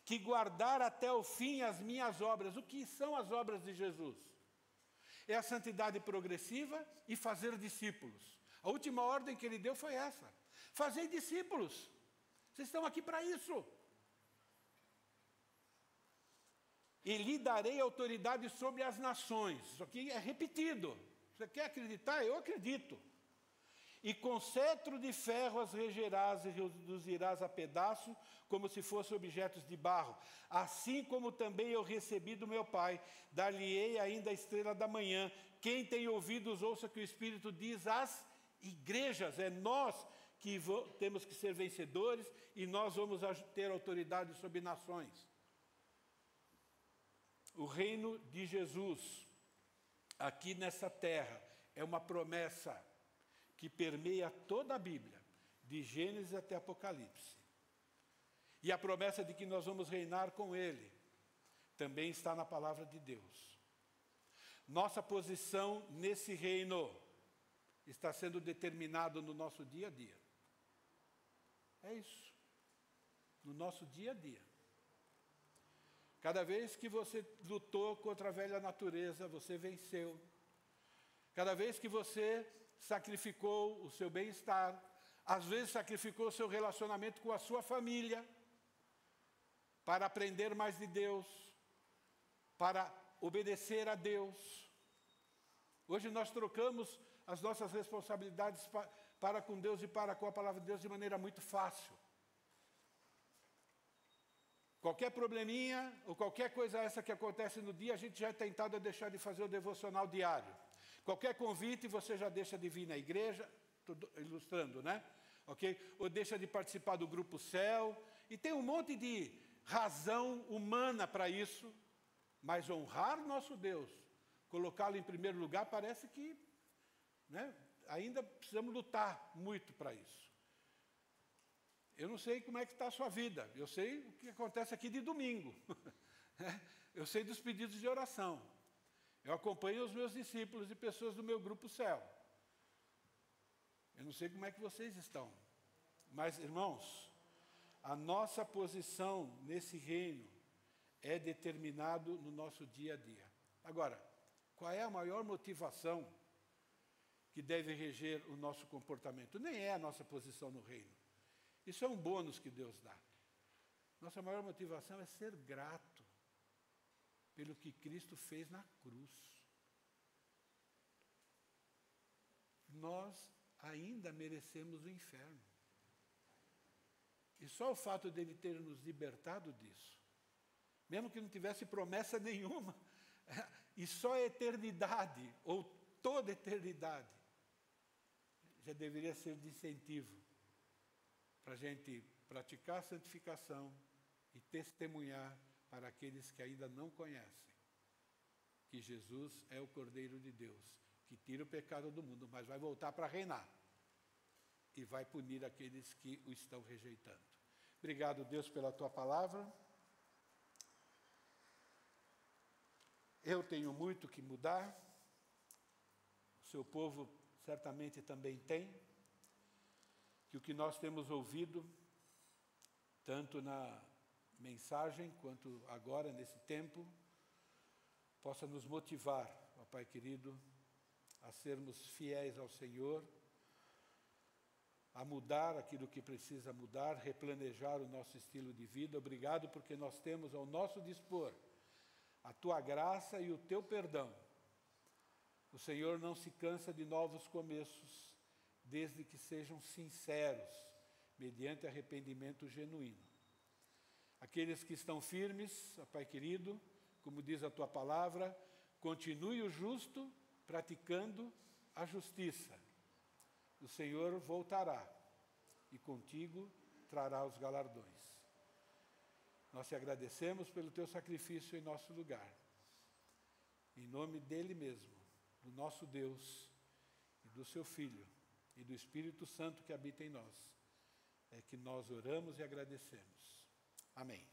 que guardar até o fim as minhas obras. O que são as obras de Jesus? É a santidade progressiva e fazer discípulos. A última ordem que ele deu foi essa. Fazer discípulos. Vocês estão aqui para isso. E lhe darei autoridade sobre as nações. Isso aqui é repetido. Você quer acreditar? Eu acredito. E com cetro de ferro as regerás e reduzirás a pedaço, como se fossem objetos de barro. Assim como também eu recebi do meu Pai, dar-lhe-ei ainda a estrela da manhã. Quem tem ouvidos, ouça que o Espírito diz às igrejas. É nós que temos que ser vencedores e nós vamos ter autoridade sobre nações. O reino de Jesus, aqui nessa terra, é uma promessa que permeia toda a Bíblia, de Gênesis até Apocalipse. E a promessa de que nós vamos reinar com Ele, também está na palavra de Deus. Nossa posição nesse reino está sendo determinado no nosso dia a dia. É isso. No nosso dia a dia. Cada vez que você lutou contra a velha natureza, você venceu. Cada vez que você sacrificou o seu bem-estar, às vezes sacrificou o seu relacionamento com a sua família, para aprender mais de Deus, para obedecer a Deus. Hoje nós trocamos as nossas responsabilidades para com Deus e para com a palavra de Deus de maneira muito fácil. Qualquer probleminha, ou qualquer coisa essa que acontece no dia, a gente já é tentado a deixar de fazer o devocional diário. Qualquer convite, você já deixa de vir na igreja, ilustrando, né? Ok? Ou deixa de participar do grupo Céu. E tem um monte de razão humana para isso, mas honrar nosso Deus, colocá-lo em primeiro lugar, parece que, né, ainda precisamos lutar muito para isso. Eu não sei como é que está a sua vida, eu sei o que acontece aqui de domingo. Eu sei dos pedidos de oração. Eu acompanho os meus discípulos e pessoas do meu grupo Céu. Eu não sei como é que vocês estão. Mas, irmãos, a nossa posição nesse reino é determinado no nosso dia a dia. Agora, qual é a maior motivação que deve reger o nosso comportamento? Nem é a nossa posição no reino. Isso é um bônus que Deus dá. Nossa maior motivação é ser grato pelo que Cristo fez na cruz. Nós ainda merecemos o inferno. E só o fato dele ter nos libertado disso, mesmo que não tivesse promessa nenhuma, e só a eternidade, ou toda a eternidade, já deveria ser de incentivo para a gente praticar a santificação e testemunhar para aqueles que ainda não conhecem que Jesus é o Cordeiro de Deus, que tira o pecado do mundo, mas vai voltar para reinar e vai punir aqueles que o estão rejeitando. Obrigado, Deus, pela tua palavra. Eu tenho muito que mudar, o seu povo certamente também tem, que o que nós temos ouvido, tanto na mensagem quanto agora nesse tempo, possa nos motivar, ó Pai querido, a sermos fiéis ao Senhor, a mudar aquilo que precisa mudar, replanejar o nosso estilo de vida. Obrigado porque nós temos ao nosso dispor a Tua graça e o Teu perdão. O Senhor não se cansa de novos começos, desde que sejam sinceros, mediante arrependimento genuíno. Aqueles que estão firmes, ó Pai querido, como diz a Tua palavra, continue o justo praticando a justiça. O Senhor voltará e contigo trará os galardões. Nós te agradecemos pelo Teu sacrifício em nosso lugar. Em nome dEle mesmo, do nosso Deus e do Seu Filho e do Espírito Santo que habita em nós, é que nós oramos e agradecemos. Amém.